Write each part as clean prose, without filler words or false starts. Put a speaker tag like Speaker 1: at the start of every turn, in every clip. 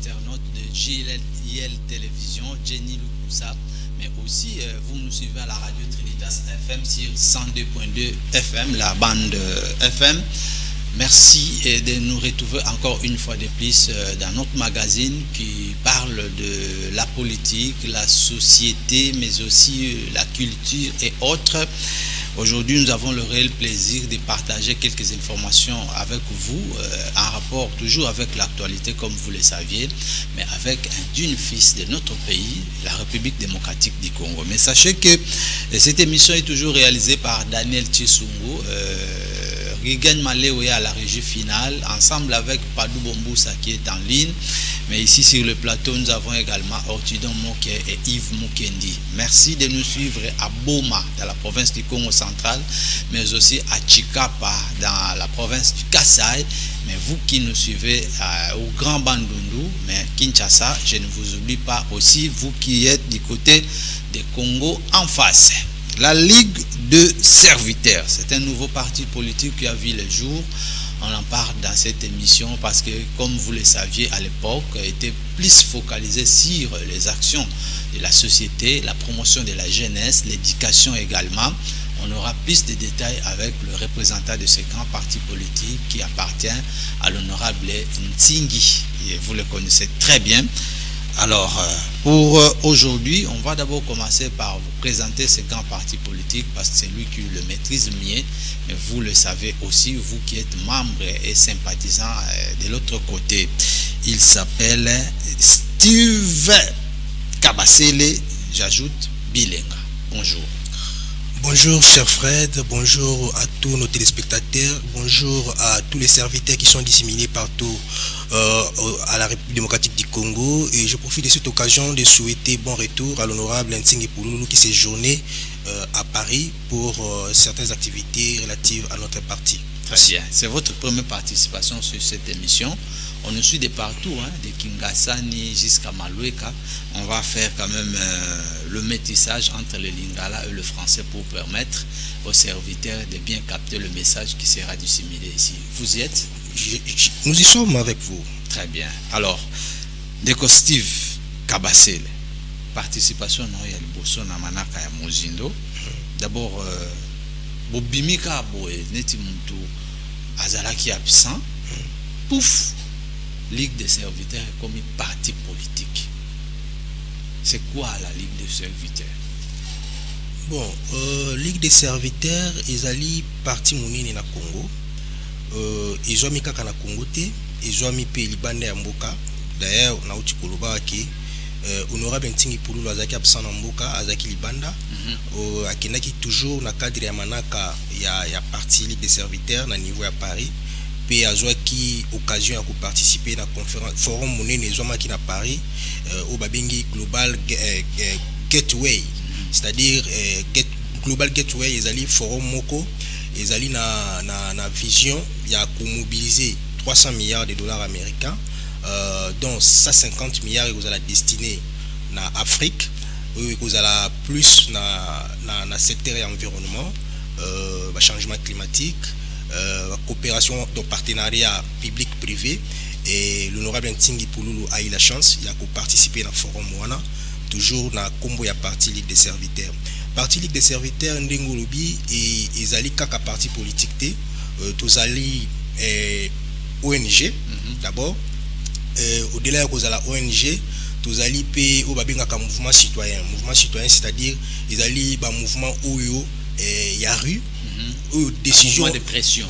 Speaker 1: internautes de JL Télévision, Jenny Lukusa, mais aussi vous nous suivez à la radio Trinitas FM sur 102.2 FM, la bande FM. Merci de nous retrouver encore une fois de plus dans notre magazine qui parle de la politique, la société, mais aussi la culture et autres. Aujourd'hui, nous avons le réel plaisir de partager quelques informations avec vous en rapport toujours avec l'actualité, comme vous le saviez, mais avec un digne fils de notre pays, la République démocratique du Congo. Mais sachez que cette émission est toujours réalisée par Daniel Tchisungu, Rigan Malewe à la régie finale, ensemble avec Padou Bomboussa qui est en ligne. Mais ici sur le plateau, nous avons également Ortidon Moke et Yves Mukendi. Merci de nous suivre à Boma, dans la province du Congo central, mais aussi à Chikapa, dans la province du Kasaï. Mais vous qui nous suivez au Grand Bandundu, mais Kinshasa, je ne vous oublie pas aussi, vous qui êtes du côté des Congo en face. La Ligue de serviteurs, c'est un nouveau parti politique qui a vu le jour. On en parle dans cette émission parce que, comme vous le saviez à l'époque, était plus focalisé sur les actions de la société, la promotion de la jeunesse, l'éducation également. On aura plus de détails avec le représentant de ce grand parti politique qui appartient à l'honorable Ntingi. Et vous le connaissez très bien. Alors, pour aujourd'hui, on va d'abord commencer par vous présenter ce grand parti politique parce que c'est lui qui le maîtrise mieux. Mais vous le savez aussi, vous qui êtes membre et sympathisant de l'autre côté. Il s'appelle Steve Kabasele, j'ajoute Bilenga. Bonjour.
Speaker 2: Bonjour cher Fred, bonjour à tous nos téléspectateurs, bonjour à tous les serviteurs qui sont disséminés partout à la République démocratique du Congo. Et je profite de cette occasion de souhaiter bon retour à l'honorable Ntingi Pouloulou qui s'est séjourné à Paris pour certaines activités relatives à notre parti.
Speaker 1: Très bien, c'est votre première participation sur cette émission. On nous suit de partout, hein, de Kingasani jusqu'à Maloueka. On va faire quand même le métissage entre le lingala et le français pour permettre aux serviteurs de bien capter le message qui sera disséminé ici. Vous y êtes?
Speaker 2: Nous y sommes avec vous.
Speaker 1: Très bien. Alors, Deko Steve Kabasele, participation non ya liboso na manaka ya Mozindo. D'abord, Bobimika boe neti muntu azalaki absent. Pouf! Ligue des serviteurs est comme un parti politique. C'est quoi la Ligue des serviteurs?
Speaker 2: Bon, Ligue des serviteurs, ils allaient parti mounini na Congo. Ils ont mis kaka na Congo te, ils ont mis pe libanda ya mboka. D'ailleurs, na uti koloba ki honorable Ntingi Pouloulou azaki absent na mboka, azaki libanda. Akendaki toujours na cadre ya manaka ya parti Ligue des serviteurs na niveau ya Paris. Puis à qui occasion à participer à la conférence forum monnaie qui na Paris au Babengi Global Gateway, c'est-à-dire Global Gateway ils allaient forum moko ils allaient na vision il y a mobiliser 300 milliards de dollars américains dont 150 milliards ils allaient destiner na Afrique ils allaient plus na secteur et environnement changement climatique coopération de partenariat public-privé et l'honorable Ntingi Pouloulou a eu la chance de participer à la forum Moana toujours dans combo ya parti Ligue des serviteurs. Parti Ligue des serviteurs Ndengolobi et ils allaient kaka parti politique té tous allaient ONG d'abord au-delà de la ONG tous allaient payer au babinga ka mouvement citoyen c'est-à-dire ils allaient ba mouvement oyo ya rue décision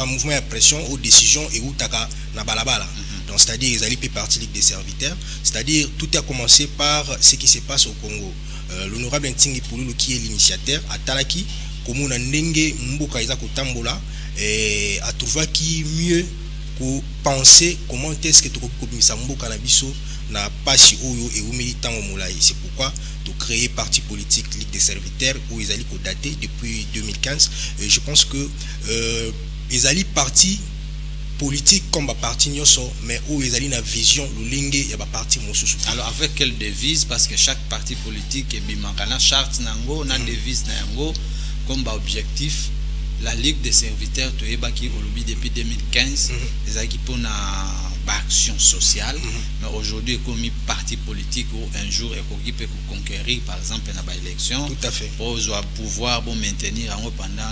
Speaker 2: mouvement de pression aux décisions et où taka na balabala. Donc c'est-à-dire ils allaient payer partie Ligue des serviteurs, c'est-à-dire tout a commencé par ce qui se passe au Congo. L'honorable Ntingi Pouloulou qui est l'initiateur a talaki comme on a ndenge mboka iza kotambola et a trouvé qui mieux pour penser comment est-ce que tu peux mboka na biso na pasi oyo et au militant au moulay. C'est pourquoi de créer parti politique Ligue des serviteurs où ils allaient dater depuis 2015. Et je pense que ils allaient parti politique comme parti nyoso mais où ils allaient na vision le lingue et parti mosusu.
Speaker 1: Alors avec quelle devise parce que chaque parti politique est bimankana charte nango na devise nango comme objectif la Ligue des serviteurs toyebaki olobi depuis 2015 ezaki pona action sociale, mais aujourd'hui comme parti politique où un jour il peut conquérir par exemple dans l'élection,
Speaker 2: tout à fait,
Speaker 1: pour pouvoir maintenir pendant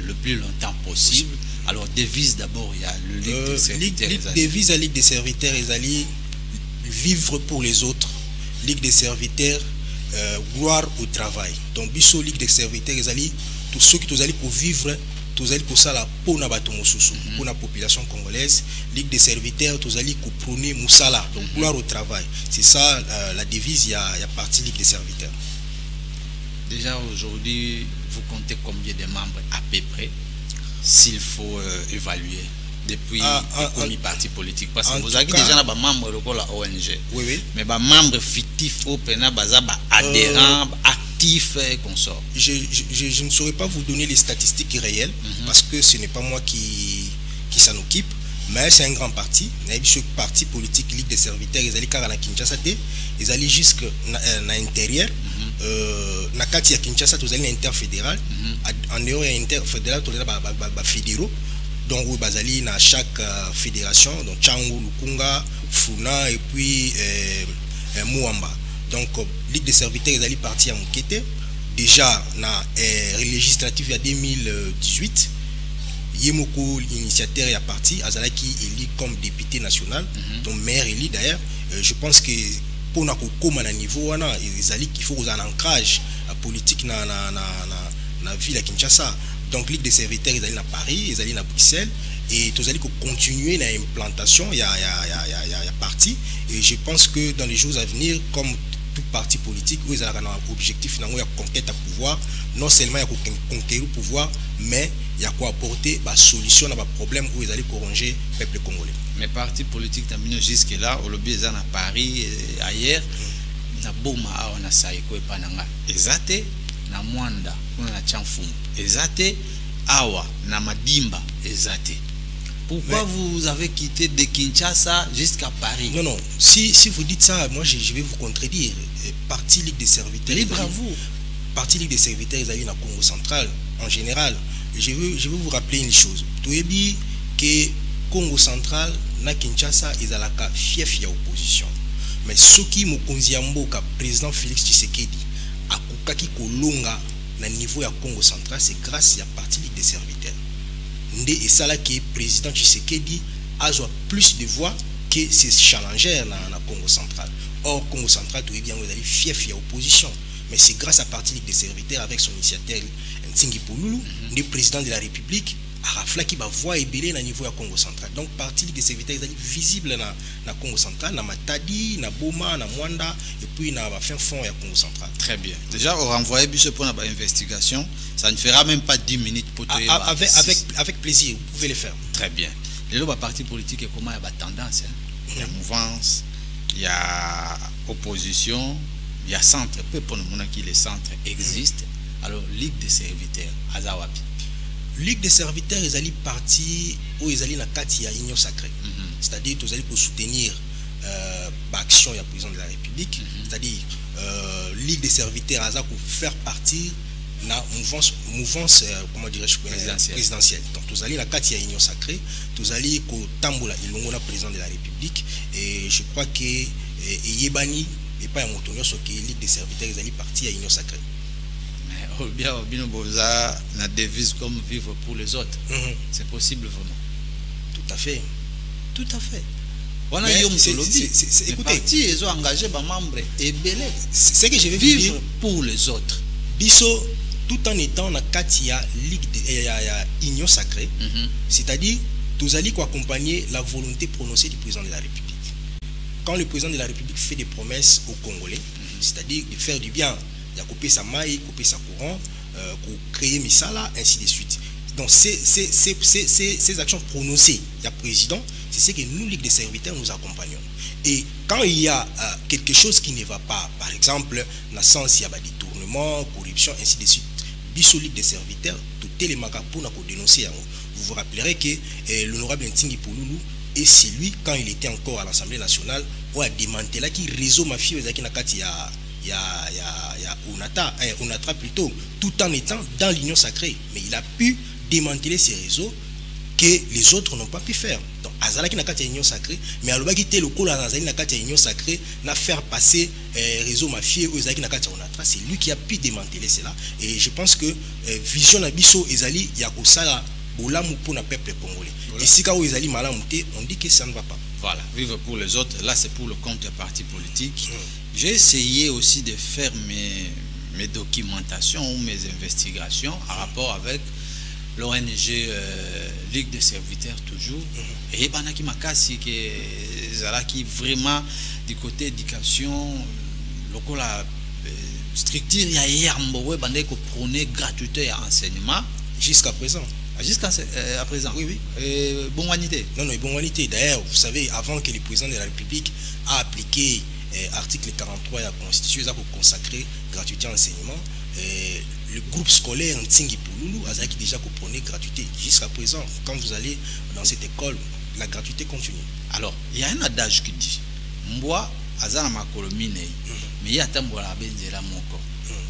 Speaker 1: le plus longtemps possible. Alors devise d'abord il y a le Ligue des serviteurs,
Speaker 2: devise à Ligue des serviteurs ezali vivre pour les autres, Ligue des serviteurs gloire au travail. Donc biso Ligue des serviteurs ezali tous ceux qui allez pour vivre, tous allez pour ça la pour na bato mosusu, pour la population congolaise. Ligue des serviteurs tous allez pour prôner musala, donc gloire au travail. C'est ça la devise, il y a parti Ligue des serviteurs.
Speaker 1: Déjà aujourd'hui vous comptez combien de membres à peu près, s'il faut évaluer depuis comme parti politique, parce que vous avez déjà des membres de la ONG,
Speaker 2: oui,
Speaker 1: mais des membres fictifs au pena adhérents actifs et consorts.
Speaker 2: Je ne saurais pas vous donner les statistiques réelles parce que ce n'est pas moi qui s'en occupe, mais c'est un grand parti. Ce parti politique Ligue des serviteurs, ils allaient car à Kinshasa, ils allaient jusqu'à l'intérieur. Na kati ya Kinshasa, ils allaient interfédéral. En dehors de l'interfédéral, ils allaient fédéraux. Donc oui, bazali na chaque fédération, donc Tchangu, Lukunga, Funa et puis Mouamba. Donc Ligue des serviteurs ils allaient partir à Mukete. Déjà na législative il y a 2018, Yemoko l'initiateur est parti, Azalaki élu comme député national, donc maire élu d'ailleurs. Je pense que pour na comme à niveau ils allaient qu'il faut un ancrage politique na ville à Kinshasa. Donc Ligue des serviteurs ils allaient à Paris, ils allaient à Bruxelles et tous allez continuer l'implantation, il y a parti, et je pense que dans les jours à venir, comme tout parti politique, ils ont un objectif de conquête à pouvoir, non seulement il y a conquérir le pouvoir, mais il y a quoi apporter la solution à problème où ils allaient corriger le peuple congolais.
Speaker 1: Mais parti politique jusque là, au lobby ils à Paris et ailleurs, na boma on a saiko et pananga, ezate na Mwanda, on a Tchanfum, ezate awa na Madimba, ezate. Pourquoi vous avez quitté de Kinshasa jusqu'à Paris?
Speaker 2: Non, si vous dites ça, moi je vais vous contredire. Parti Ligue des serviteurs.
Speaker 1: Libre à vous.
Speaker 2: Parti Ligue des serviteurs, ils allaient dans Congo central en général. Je vais vous rappeler une chose. Tout est dit que Congo central, na Kinshasa, ils allaient à fief ya opposition. Mais ce qui Mokonzi Mboka, président Félix Tshisekedi, a Kukaki Kolonga na niveau ya Congo central, c'est grâce à parti Ligue des serviteurs. Et ça là que président Tshisekedi a plus de voix que ses challengers dans le Congo central. Or, Congo central, tout est bien, vous allez fief à opposition. Mais c'est grâce à parti Ligue des serviteurs avec son initiateur Ntingi Pouloulou, le président de la République, a raflé qui va voir et belé dans le niveau du Congo central. Donc, parti Ligue des serviteurs, ils sont visibles dans le Congo central, dans Matadi, dans Boma, dans Mwanda, et puis dans le fin fond du Congo central.
Speaker 1: Très bien. Déjà, on renvoie ce point à l'investigation. Ça ne fera même pas 10 minutes pour tout.
Speaker 2: Avec plaisir, vous pouvez le faire.
Speaker 1: Très bien. Les autres partis politiques, comment il y a tendance, il y a mouvance, il y a opposition, il y a centre. Peu pour le monde qui les centres existent. Alors, Ligue des serviteurs, Azawapi.
Speaker 2: Ligue des serviteurs, ils allaient partir où ils allaient dans Katia Union Sacrée. C'est-à-dire qu'ils allaient pour soutenir l'action du président de la République. C'est-à-dire Ligue des serviteurs, pour faire partir la mouvance comment dirais-je, présidentielle. Donc, vous allez dans Katia Union Sacrée, vous allez au Tambola, il y a président de la République. Et je crois que Yebani n'est pas un motonnier sur que Ligue des serviteurs, ils allaient partir à Union Sacrée.
Speaker 1: Bien, la devise comme vivre pour les autres. C'est possible vraiment.
Speaker 2: Tout à fait. Tout à fait.
Speaker 1: Écoutez, ils ont engagé des membres et belé.
Speaker 2: C'est que je vais
Speaker 1: vivre
Speaker 2: dire
Speaker 1: pour les autres.
Speaker 2: Bisso, tout en étant dans Katia Ligue de Union Sacrée, c'est-à-dire, tous allez accompagner la volonté prononcée du président de la République. Quand le président de la République fait des promesses aux Congolais, c'est-à-dire de faire du bien, il y a coupé sa maille, coupé sa courant, pour créer Misala, ainsi de suite. Donc ces actions prononcées, il y a président, c'est ce que nous, Ligue des serviteurs, nous accompagnons. Et quand il y a quelque chose qui ne va pas, par exemple, dans le sens il y a des détournements, corruption, ainsi de suite, Bisso Ligue des serviteurs, tout les pour nous dénoncer. Vous vous rappellerez que l'honorable Ntingi Pouloulou est celui, quand il était encore à l'Assemblée nationale, où a démantelé qui réseau mafieux qui il y a Onatra plutôt, tout en étant dans l'union sacrée. Mais il a pu démanteler ces réseaux que les autres n'ont pas pu faire. Donc, Azalaki n'a qu'à union sacrée, mais à l'obagi le col Azalaki n'a qu'à union sacrée, n'a faire passer réseau mafieux aux Azalaki n'a qu'à c'est lui qui a pu démanteler cela. Et je pense que vision Abisso Ezali Yakosala Bolamu pour le peuple congolais. Et si Kao Ezali Malamouté, on dit que ça ne va pas.
Speaker 1: Voilà, vivre pour les autres, là c'est pour le compte des partis politiques. J'ai essayé aussi de faire mes documentations ou mes investigations en rapport avec l'ONG Ligue des serviteurs toujours. Et Banaki Makasi qui vraiment du côté éducation, la structure il y a hier ko prôner gratuité à enseignement
Speaker 2: jusqu'à présent.
Speaker 1: Jusqu'à présent.
Speaker 2: Oui, oui.
Speaker 1: Bonne humanité.
Speaker 2: Non, non, bonne humanité. D'ailleurs, vous savez, avant que le président de la République a appliqué article 43 de la Constitution, pour consacrer gratuité à l'enseignement, le groupe scolaire Ntingi Pouloulou a déjà prôné gratuité. Jusqu'à présent, quand vous allez dans cette école, la gratuité continue.
Speaker 1: Alors, il y a un adage qui dit Mboa, Azana Makolomine, mais il y a Tambola Benzela Moko.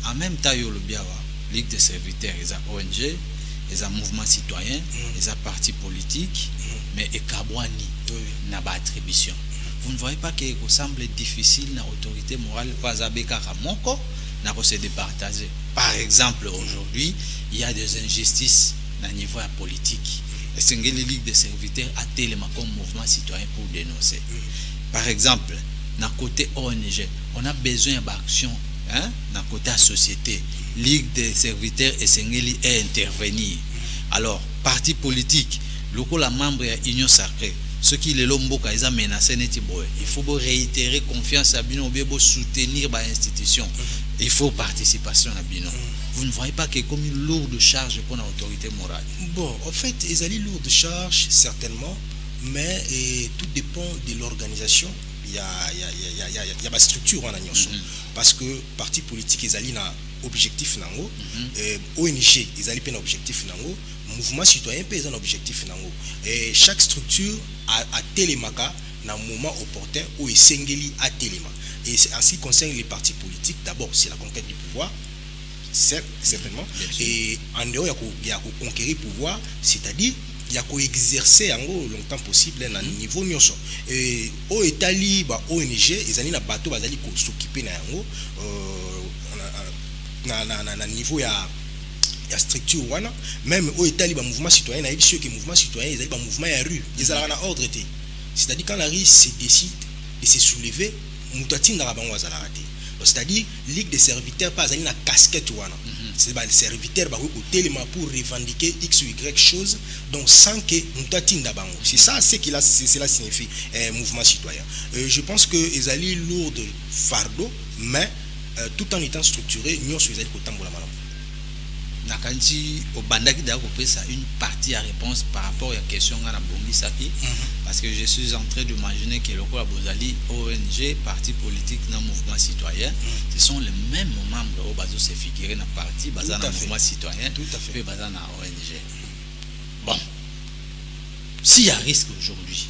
Speaker 1: En même temps, il y a le Biawa, Ligue des serviteurs, les ONG, les mouvements citoyens, les partis politiques, mais et Kabwani n'a pas attribution. Vous ne voyez pas qu'il semble difficile dans l'autorité morale pas se départager. Par exemple, aujourd'hui, il y a des injustices dans le niveau politique. Et c'est que la Ligue des serviteurs a tellement comme mouvement citoyen pour dénoncer. Par exemple, dans le côté ONG, on a besoin d'action dans le côté de la société. Ligue des serviteurs et Sengeli est intervenir. Alors, parti politique, le membre de l'Union sacrée, ceux qui les lomboka, ils ont menacé il faut réitérer confiance à Bino, soutenir l'institution. Il faut participation à Bino. Vous ne voyez pas que comme une lourde charge pour l'autorité morale?
Speaker 2: Bon, en fait, ils ont une lourde charge, certainement, mais tout dépend de l'organisation. Il y a ma structure en agence. Parce que parti politique, ils ont un objectif nango, ONG, ils ont un objectif nango, mouvement citoyen, ils ont un objectif nango. Et chaque structure a télémaka dans un moment opportun où il s'engage à téléma. Et en ce qui concerne les partis politiques, d'abord, c'est la conquête du pouvoir, certainement. Et en dehors, il y a conquérir le pouvoir, c'est-à-dire il y a exercer en longtemps possible dans le niveau nyoso. Et au Italie, ONG, ils ont un bateau qui s'occuper dans niveau ya structure wana, même au Italie, mouvement citoyen, il y a des mouvements citoyens, ils ont un mouvement à rue, ils ont un ordre. C'est-à-dire quand la rue se décide de se soulever, c'est-à-dire Ligue des serviteurs pas une casquette wana. C'est les serviteurs pour revendiquer X ou Y chose, donc sans que c'est ça ce que cela signifie mouvement citoyen. Je pense que ils allaient lourd de fardeau, mais tout en étant structuré, nous sommes allés au tambour la malam.
Speaker 1: Nakanji au bandaki d'ailleurs ça une partie à réponse par rapport à la question à la Bongisaki parce que je suis en train d'imaginer que le Bozali ONG parti politique dans le mouvement citoyen ce sont les mêmes membres au bazo se figurer dans parti basé dans le mouvement citoyen
Speaker 2: tout à fait
Speaker 1: basé dans ONG. Bon, s'il y a risque aujourd'hui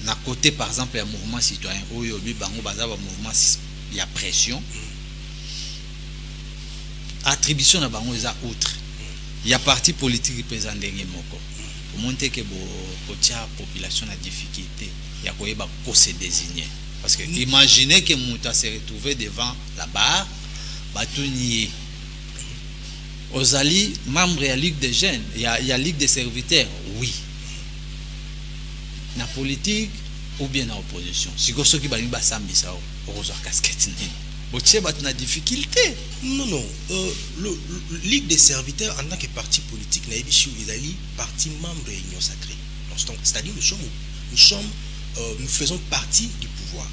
Speaker 1: d'un côté par exemple le mouvement citoyen où il y a un mouvement il y a pression attribution na bango eza outre il y a parti politique représente ndenge moko pour montrer que la population a difficulté il y a koyeba ko se désigner parce que imaginez que muta se retrouver devant la barre batunier ozali membre de la Ligue des jeunes il y a Ligue des serviteurs oui na politique ou bien na opposition si ko soki bali basambisa o kozwa casquette nini une difficulté.
Speaker 2: Non, non. Le Ligue des serviteurs, en tant que parti politique, ils parti membre de l'Union sacrée. C'est-à-dire nous faisons partie du pouvoir.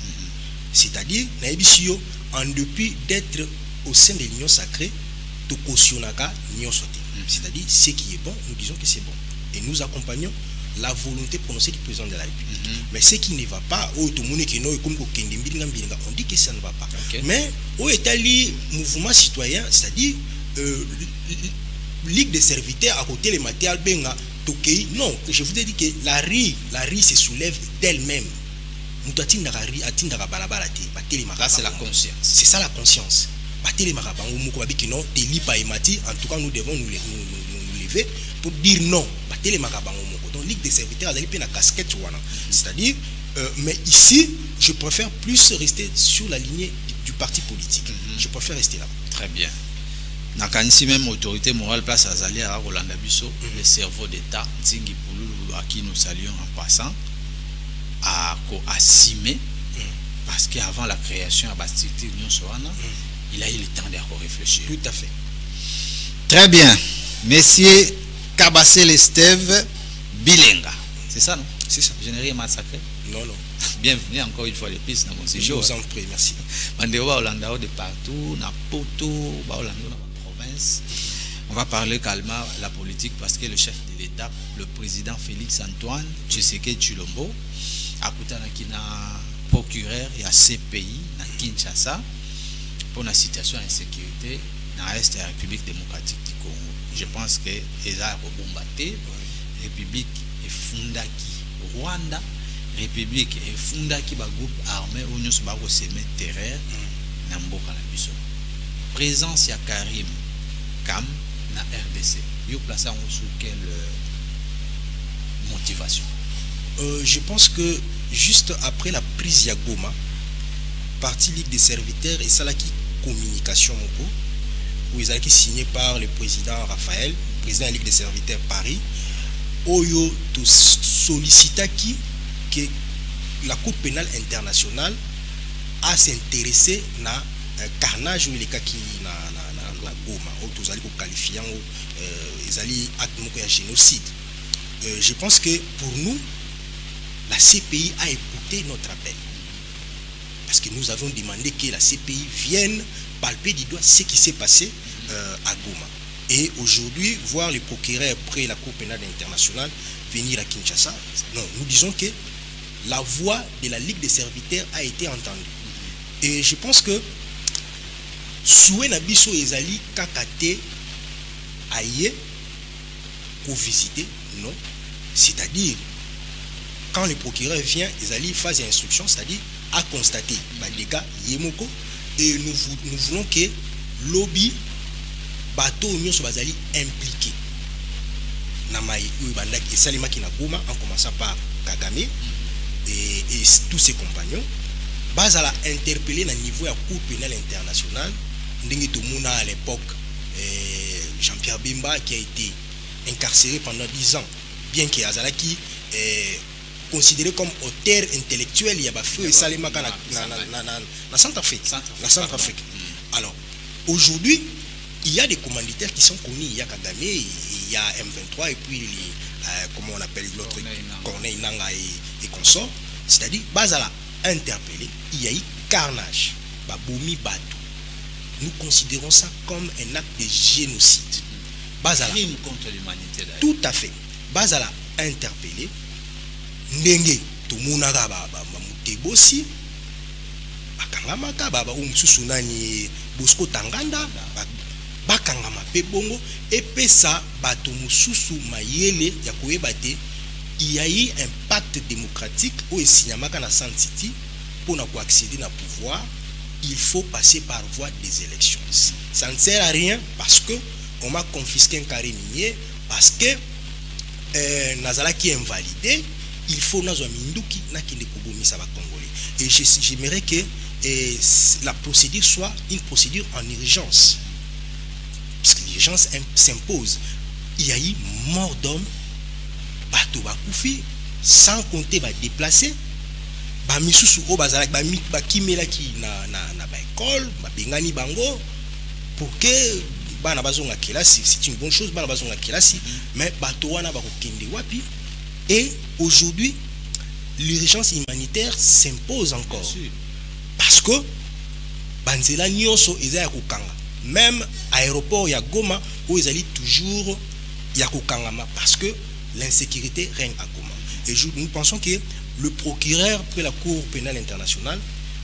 Speaker 2: C'est-à-dire, en dépit d'être au sein de l'Union sacrée, c'est-à-dire, ce qui est bon, nous disons que c'est bon. Et nous accompagnons la volonté prononcée du président de la République. Mais ce qui ne va pas, on dit que ça ne va pas. Mais au Italie, mouvement citoyen, c'est-à-dire Ligue des serviteurs à côté les matériels benga non, je vous ai dit que la rue se soulève d'elle-même. Là,
Speaker 1: c'est la conscience.
Speaker 2: C'est ça la conscience. batele makabango moko babiki non teli pa emati. En tout cas nous devons nous lever pour dire non batele makabango moko. Donc Ligue des serviteurs azali pe na casquette wana. C'est-à-dire mais ici je préfère plus rester sur la lignée du parti politique. Je préfère rester là.
Speaker 1: Très bien. Nakanisi même autorité morale place azali à Rolanda Bisso, le cerveau d'État, Tsingi Poulou, à qui nous saluons en passant, à assumer, parce qu'avant la création à Bastiti Union Soana, il a eu le temps de réfléchir.
Speaker 2: Tout à fait.
Speaker 1: Très bien. Messieurs Kabassel Esteve Bilenga. C'est ça, non?
Speaker 2: C'est ça.
Speaker 1: Je n'ai rien massacré.
Speaker 2: Non, non.
Speaker 1: Bienvenue encore une fois de plus dans mon séjour.
Speaker 2: Je vous en prie, merci.
Speaker 1: Mandéo Hollanda de partout, na Poto, Hollanda dans la province. On va parler calmement de la politique parce que le chef de l'État, le président Félix Antoine Tshisekedi Tshilombo, a coûté na procureur et à CPI na Kinshasa pour la situation d'insécurité dans l'Est de la République démocratique du Congo. Je pense que les a rebombarté, République et Fundaki, Rwanda, République et Fundaki, ba groupe armé où nous sommes semer terreur na mboka na biso. Présence ya Karim Kam na RDC. Yo place sous quelle motivation?
Speaker 2: Je pense que juste après la prise ya Goma, parti Ligue des serviteurs et Salaki communication moko où ils ont signé par le président Raphaël, président de la Ligue des serviteurs Paris, Oyo to sollicita que la Cour pénale internationale a s'intéressé na carnage ou les cas qui na Goma, ou tous allez qualifier ils allaient acte moko ya génocide. Je pense que pour nous la CPI a écouté notre appel. Parce que nous avons demandé que la CPI vienne palper du doigt ce qui s'est passé à Goma. Et aujourd'hui, voir les procureurs près la Cour pénale internationale venir à Kinshasa, non, nous disons que la voix de la Ligue des serviteurs a été entendue. Et je pense que Soué Nabiso Ezali Kakate aïe pour visiter, non. C'est-à-dire, quand le procureur vient, Ezali phase d'instruction, c'est-à-dire à constater les dégâts Yemoko, et nous voulons que lobby bateau union soit impliqué Namaï Ubandak et Salima Kinagoma en commençant par Kagame et tous ses compagnons base à la interpeller à niveau à Cour pénale internationale Ndenge Tomuna à l'époque Jean-Pierre Bemba qui a été incarcéré pendant 10 ans bien que Azalaki considéré comme auteur intellectuel, il y a feu et Salima na Centrafrique. Alors, aujourd'hui, il y a des commanditaires qui sont connus. Il y a Kagame, il y a M23 et puis comment on appelle l'autre Corneille Nanga et consorts. C'est-à-dire, Bazala interpellé, il y a eu carnage, Baboumi Batou. Nous considérons ça comme un acte de génocide. Bazala,
Speaker 1: crime contre l'humanité.
Speaker 2: Tout à fait. Bazala interpellé. Ndenge tomunaka mutebosi bakangamaka baba umususu nani Bosco Tanganda bakangama pe bongo epesa bato mususu mayele ya koyeba te il y a eu un pacte démocratique où esignamaka na San City pour accéder na pouvoir il faut passer par voie des élections. Ça ne sert à rien parce que on m'a confisqué un carré minier parce que Nazala qui est invalidé. Il faut nous minduki na kinde kobomisa ba Congolais. Et j'aimerais que la procédure soit une procédure en urgence. Parce que l'urgence s'impose. Il y a eu mort d'hommes, bateau bakoufi, sans compter ba déplacés, ba misusu o bazalak ba kimela ki na ba école, ba bengani bango pour que bana bazonga kelasi, c'est une bonne chose bana bazonga kelasi, mais bateau wana ba ko kende wapi. Et aujourd'hui, l'urgence humanitaire s'impose encore. Parce que Banzela Nyonso est à Kokanga. Même aéroport ya Goma où ils allaient toujours ya Kokangama parce que l'insécurité règne à Goma. Et nous pensons que le procureur près la Cour pénale internationale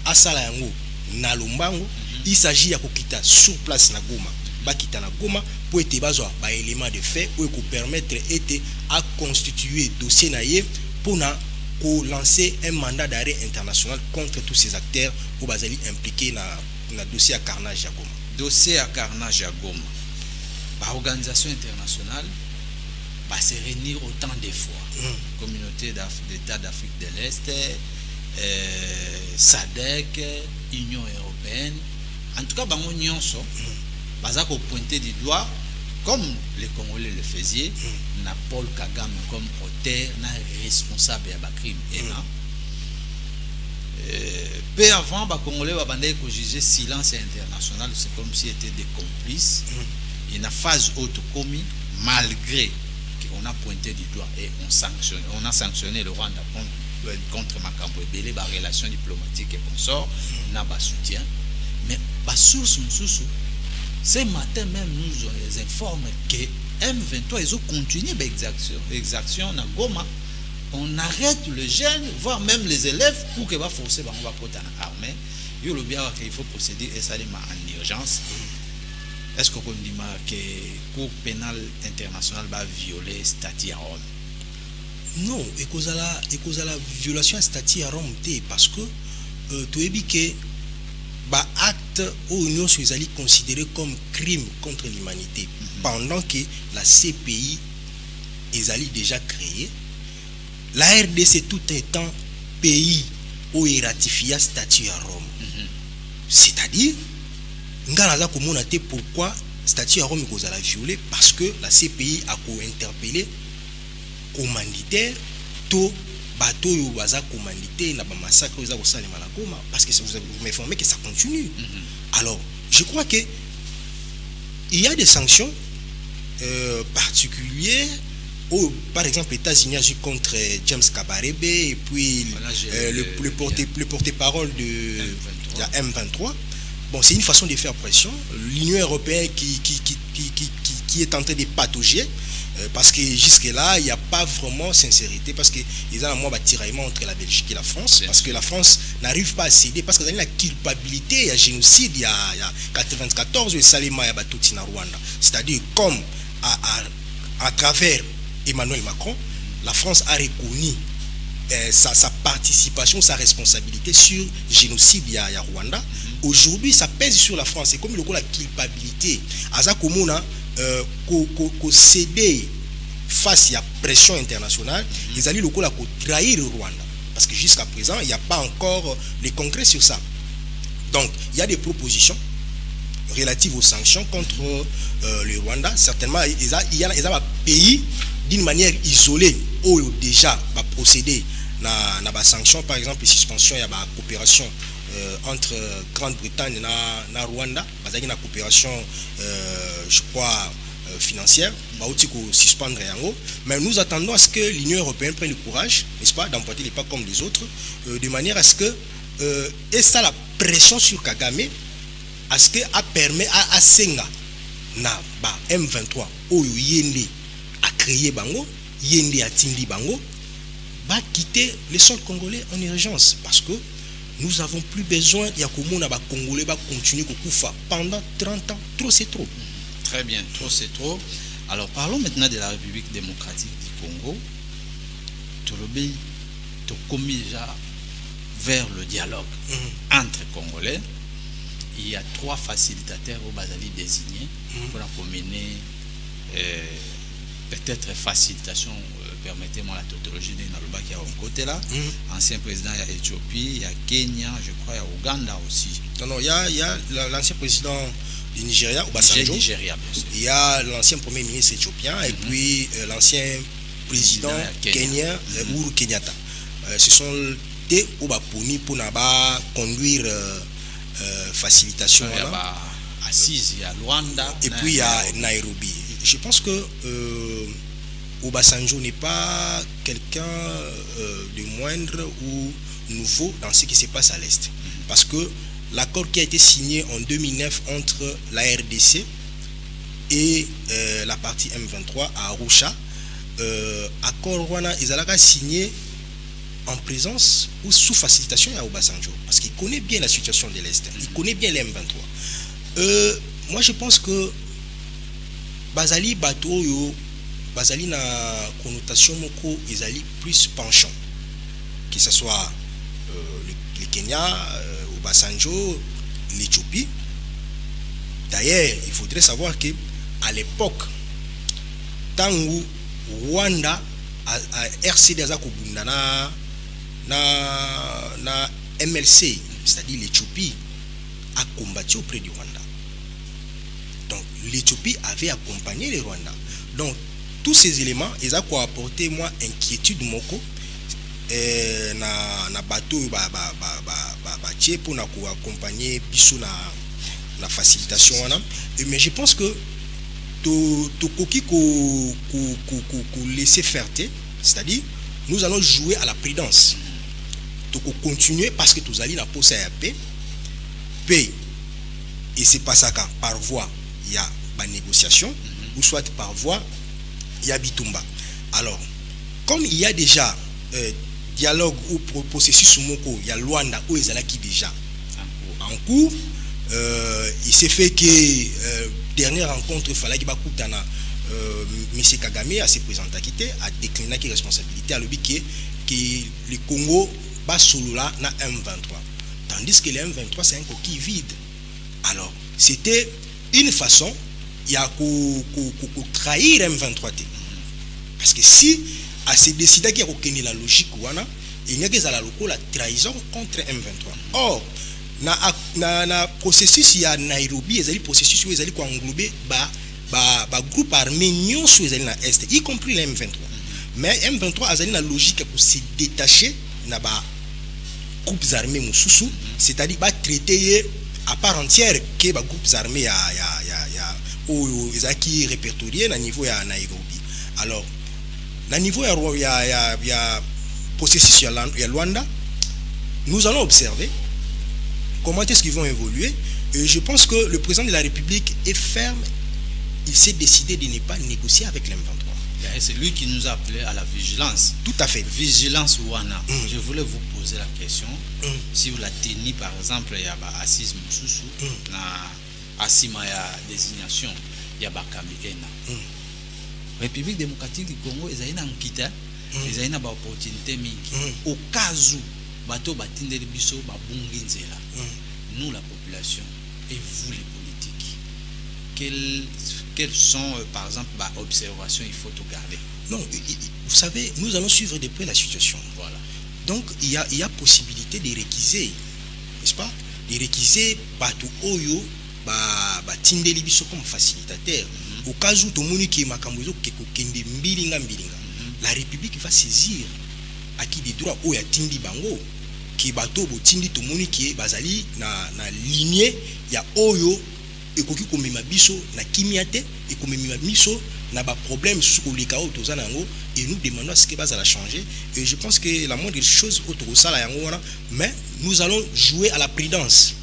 Speaker 2: à Salayango Nalombango, il s'agit ya Kokita sur place na Goma. Bakita na Goma pour être basé par éléments de fait ou pour permettre à constituer dossier naïe pour lancer un mandat d'arrêt international contre tous ces acteurs pour basali impliqués dans le dossier à carnage à Goma.
Speaker 1: dossier à carnage à Goma, l'organisation internationale va se réunir autant de fois. Communauté d'États d'Afrique de l'Est, SADC, Union européenne, en tout cas, bango nyonso, baza ko pointer du doigt, comme les Congolais le faisaient, na Paul Kagame comme auteur, na responsable de la crime. Peu avant, les Congolais ont jugé silence international, c'est comme s'ils étaient des complices. Et la phase haute commis, malgré qu'on a pointé du doigt et on a sanctionné le Rwanda contre Makambo et les relations diplomatiques et consorts, on a soutien. Mais ce matin même nous informe que M23 ils ont continué l'exaction à Goma. On arrête le jeune, voire même les élèves pour que va forcer va côté en armée. Il faut procéder et ça en urgence. Est-ce qu'on peut dire que le Cour pénale internationale va violer le statut à Rome?
Speaker 2: Non, et cause à la violation du statut à Rome, parce que tu as dit que l'acte où l'Union est considéré comme crime contre l'humanité, pendant que la CPI est déjà créée. La RDC tout étant pays où il ratifie le statut à Rome. C'est-à-dire, pourquoi le statut à Rome est violé? Parce que la CPI a interpellé commanditaire, tout bateau a commandité, na ba massacre aux Goma, parce que vous m'informez que ça continue. Alors, je crois que il y a des sanctions particulières. Par exemple, les États-Unis agissent contre James Kabarebe et puis le porte-parole de la M23. Bon, c'est une façon de faire pression. L'Union européenne qui est en train de patauger, parce que jusque-là, il n'y a pas vraiment sincérité, parce qu'il y a un mois de tiraillement entre la Belgique et la France, parce que la France n'arrive pas à céder, parce qu'il y a la culpabilité, il y a génocide, il y a 94, le Salima, il y a tout en Rwanda. C'est-à-dire, comme à travers Emmanuel Macron, la France a reconnu sa participation, sa responsabilité sur le génocide à Rwanda. Aujourd'hui, ça pèse sur la France. C'est comme la culpabilité. Aza Komona, céder face à la pression internationale, ils allaient trahir le Rwanda. Parce que jusqu'à présent, il n'y a pas encore les congrès sur ça. Donc, il y a des propositions relatives aux sanctions contre le Rwanda. Certainement, il y a un pays d'une manière isolée où déjà va procéder à la sanction, par exemple, la suspension, il y a la coopération entre Grande-Bretagne et Rwanda, il y a une coopération, je crois, financière, suspendre. Mais nous attendons à ce que l'Union européenne prenne le courage, n'est-ce pas, d'emporter les pas comme les autres, de manière à ce que, et ça la pression sur Kagame, à ce que a permis à Senga, na M23, où Yende a créé Bango, Yende a Tindi Bango, va quitter le sol congolais en urgence, parce que nous n'avons plus besoin, il y a comment les Congolais va continuer pendant 30 ans. Trop c'est trop.
Speaker 1: Très bien, trop c'est trop. Alors parlons maintenant de la République démocratique du Congo. Tolobi, tu commis déjà vers le dialogue entre Congolais. Il y a 3 facilitateurs au Bazali désignés pour mener peut-être facilitation. Permettez-moi la tautologie de Naluba qui est au côté là. Ancien président, il y a Éthiopie, il y a Kenya, je crois, il y a Ouganda aussi.
Speaker 2: Non, il y a l'ancien président du Nigeria, Obasanjo. Il y a l'ancien premier ministre éthiopien et puis l'ancien président kenyan, Uhuru Kenyatta. Ce sont des Obaponi pour conduire facilitation.
Speaker 1: Il y a Assise, il y a Luanda.
Speaker 2: Et puis il y a Nairobi. Je pense que Obasanjo n'est pas quelqu'un de moindre ou nouveau dans ce qui se passe à l'Est. Parce que l'accord qui a été signé en 2009 entre la RDC et la partie M23 à Arusha, accord Rwanda, ils ont signé en présence ou sous facilitation à Obasanjo. Parce qu'il connaît bien la situation de l'Est. Il connaît bien les M23. Moi, je pense que Bazali Bato Bazali na connotation moko ezali plus penchant, que ce soit le Kenya, Obasanjo, l'Éthiopie. D'ailleurs, il faudrait savoir que à l'époque, Tangu Rwanda a RCD na MLC, c'est-à-dire l'Éthiopie, a combattu auprès du Rwanda. Donc l'Éthiopie avait accompagné le Rwanda. Donc tous ces éléments, ils ont apporté moi inquiétude moko na bateau pour accompagner biso na facilitation wana. Mais je pense que to koki ko laisser faire, c'est-à-dire nous allons jouer à la prudence. To continuer parce que tous allons na posa ya paix et c'est pas ça qu'à par voie il y a la négociation ou soit par voie il y a bitumba. Alors comme il y a déjà dialogue ou processus moko il y a Luanda où ils allaient qui déjà en cours, il s'est fait que dernière rencontre il fallait qu'il va coûter M. Kagame à se présenter à décliner qui responsabilité à l'objet que le Congo va solo là na M23 tandis que le M23 c'est un coquille vide. Alors c'était une façon il y a trahir M23 parce que si à se décider qu'il y a la logique il y a la trahison contre M23. Or na processus il y a Nairobi il y a processus où ils allaient englober groupe armé nyonso ils allaient na est y compris le M23. Mais M23 a la logique pour se détacher na groupes armés mususu, c'est-à-dire traiter à part entière que groupes armés qui répertoriés à niveau à Nairobi. Alors à niveau il y a processus il y a Luanda, nous allons observer comment est-ce qu'ils vont évoluer. Et je pense que le président de la République est ferme, il s'est décidé de ne pas négocier avec l'M23.
Speaker 1: C'est lui qui nous a appelé à la vigilance.
Speaker 2: Tout à fait.
Speaker 1: Vigilance Wana. Je voulais vous poser la question. Si vous la tenez, par exemple, il y a assise Moussoussou, na Asima ya désignation, il y a Kamikena. République démocratique du Congo, ils ont un kita, ils ont une opportunité. Au cas où, bateau batinde de biso, babunginzela. Nous, la population, et vous, les politiques, quelles sont, par exemple, observations il faut tout garder?
Speaker 2: Non, vous savez, nous allons suivre de près la situation.
Speaker 1: Voilà.
Speaker 2: Donc, il y a possibilité de réquiser, n'est-ce pas? De réquiser Batou Oyo, Tindeli Biso comme facilitateur. Au cas où tout le monde qui est Makamouzo, la République va saisir à qui des droits Oya Tindi Bango, qui est Bateau, Tindi, tout le monde qui est Bazali, na lignée, il y a Oyo. Et koki komema biso na kimiate et komema biso na ba problème sur le chaos tozanango et nous demandons à ce que ça va changer. Et je pense que la moindre chose autour ça la yango, mais nous allons jouer à la prudence.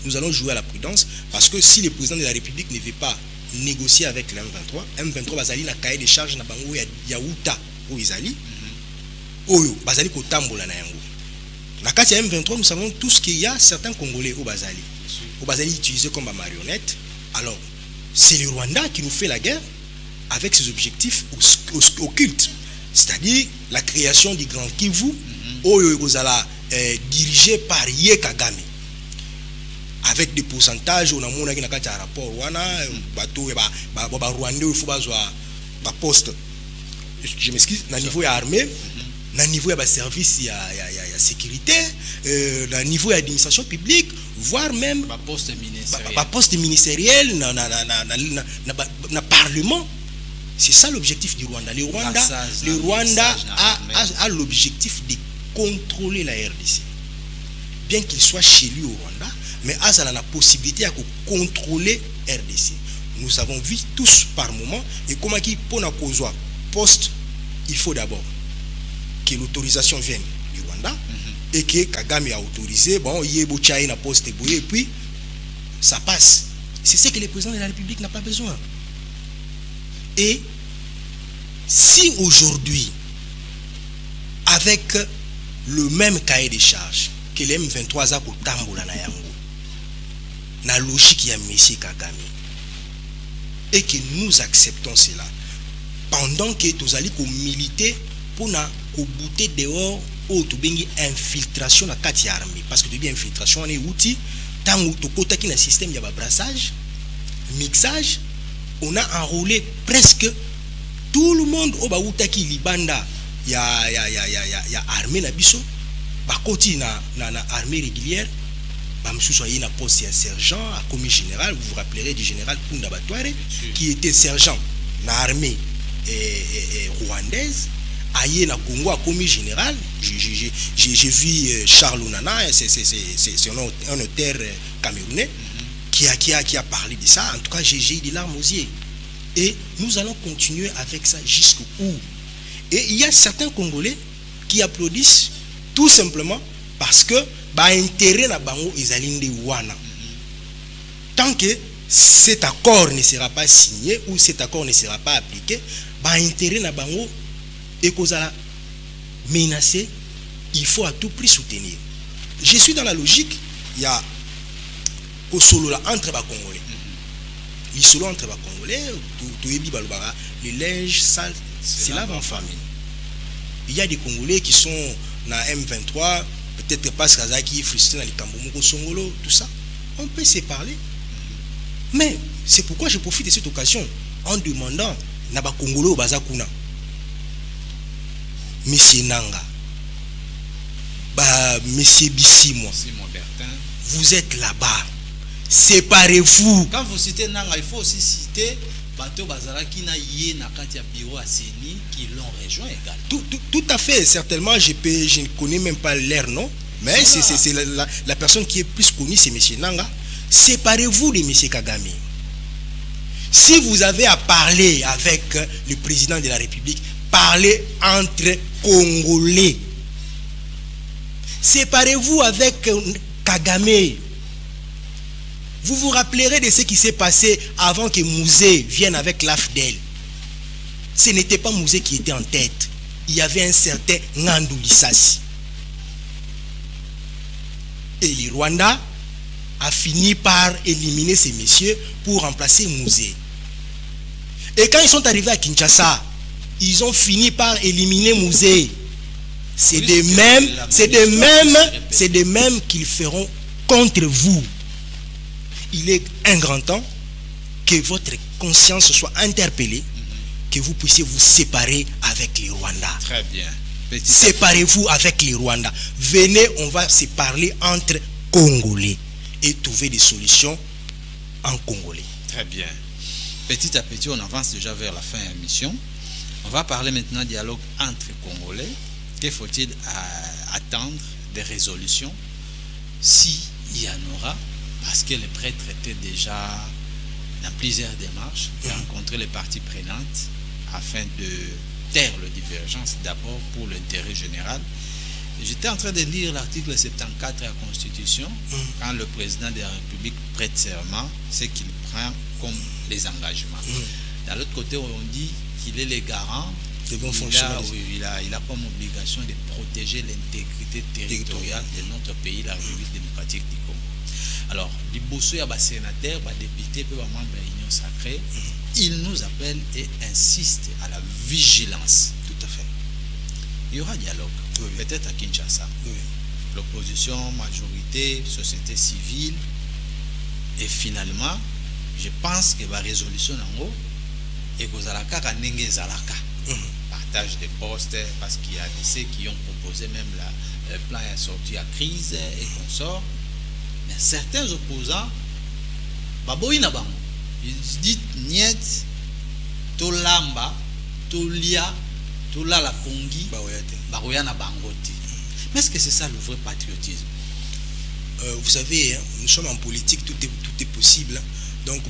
Speaker 2: Nous allons jouer à la prudence parce que si le président de la République ne veut pas négocier avec le M23 bazali na cahier de charge na bango ya uta ou izali oyo bazali ko tambola na yango. Na kati ya M23 nous savons tous qu'il y a certains Congolais au bazali utilisés comme marionnettes. Alors, c'est le Rwanda qui nous fait la guerre avec ses objectifs occultes. C'est-à-dire la création du Grand Kivu, dirigé par Ye Kagame. Avec des pourcentages, on a mon rapport, Rwanda, il faut poste. Je m'excuse, au niveau armé, au niveau de service, il y a sécurité, au niveau de l'administration publique, voire même poste ministériel na parlement. C'est ça l'objectif du Rwanda. Le Rwanda a l'objectif de contrôler la RDC. Bien qu'il soit chez lui au Rwanda, mais a la possibilité de contrôler RDC. Nous avons vu tous par moment et comment qui pour na kozwa poste, il faut d'abord que l'autorisation vienne du Rwanda. Et que Kagame a autorisé, bon, il y a poste et puis ça passe. C'est ce que le président de la République n'a pas besoin. Et si aujourd'hui, avec le même cahier de charges que les M23 a pour Tambola na yango, na logique il y a M. Kagame, et que nous acceptons cela, pendant que nous allons militer pour na bouter dehors ou to bengi infiltration na kati armée parce que de bien infiltration on est outil tant to kota ki na système ya ba brassage mixage, on a enrôlé presque tout le monde au Baoutaki Libanda. Il y a armée Nabiso, Bakoti na armée régulière, Bamsou soyez na poste sergent, à commis général, vous vous rappellerez du général Punda Batouare, qui était sergent na armée rwandaise. Aïe na Congo a commis général. J'ai vu Charles Onana, c'est un notaire camerounais qui a parlé de ça. En tout cas, j'ai eu des larmes aux yeux. Et nous allons continuer avec ça jusqu'au bout. Et il y a certains Congolais qui applaudissent tout simplement parce que intérêt na bango ezalinde wana. Tant que cet accord ne sera pas signé ou cet accord ne sera pas appliqué, intérêt na bango et qu'on a menacé, il faut à tout prix soutenir. Je suis dans la logique, il y a au solo là entre les Congolais. Les solo entre les Congolais, les linges sales, c'est là en famille. Il y a des Congolais qui sont dans M23, peut-être parce qu'ils sont frustrés dans les Kambomoko Songolo, tout ça. On peut se parler. Mais c'est pourquoi je profite de cette occasion en demandant na ba Congolais au Bazakuna. Monsieur Nanga, Monsieur Bissimo, vous êtes là-bas. Séparez-vous.
Speaker 1: Quand vous citez Nanga, il faut aussi citer Bato Bazaraki na Yé Nakatia Biro Aseni qui l'ont rejoint également.
Speaker 2: Tout à fait, certainement, je ne connais même pas leur nom, mais c'est la personne qui est plus connue, c'est Monsieur Nanga. Séparez-vous de Monsieur Kagame. Si vous avez à parler avec le président de la République, parlez entre Congolais. Séparez-vous avec Kagame. Vous vous rappellerez de ce qui s'est passé avant que Mouzé vienne avec l'AFDEL. Ce n'était pas Mouzé qui était en tête. Il y avait un certain Ngandou Lissassi. Et le Rwanda a fini par éliminer ces messieurs pour remplacer Mouzé. Et quand ils sont arrivés à Kinshasa, ils ont fini par éliminer Mouzé. C'est de même qu'ils feront contre vous. Il est un grand temps que votre conscience soit interpellée, que vous puissiez vous séparer avec les Rwandais.
Speaker 1: Très bien.
Speaker 2: Séparez-vous avec les Rwandais. Venez, on va se parler entre Congolais et trouver des solutions en Congolais.
Speaker 1: Très bien. Petit à petit, on avance déjà vers la fin de la mission. On va parler maintenant de dialogue entre Congolais. Que faut-il attendre des résolutions s'il y en aura? Parce que les prêtres étaient déjà dans plusieurs démarches de rencontrer les parties prenantes afin de taire les divergences d'abord pour l'intérêt général. J'étais en train de lire l'article 74 de la Constitution quand le président de la République prête serment, c'est qu'il prend comme des engagements. D'un autre côté, on dit qu'il est le garant. Il a comme obligation de protéger l'intégrité territoriale de notre pays, la République démocratique du Congo. Alors, les bosseux, les sénateurs, les députés, les membres de l'Union sacrée, ils nous appellent et insistent à la vigilance.
Speaker 2: Tout à fait.
Speaker 1: Il y aura dialogue, peut-être à Kinshasa. L'opposition, majorité, société civile. Et finalement, je pense que la résolution en haut est que Zalaka Kanenge Zalaka. Partage des postes, parce qu'il y a ceux qui ont proposé même le plan à sortir à crise et consorts. Mais certains opposants, ils disent Niet, Tolamba, Tolia, Tola la Kongi, Baroyana Bangoti. Mais est-ce que c'est ça le vrai patriotisme?
Speaker 2: Vous savez, hein, nous sommes en politique, tout est possible. Donc,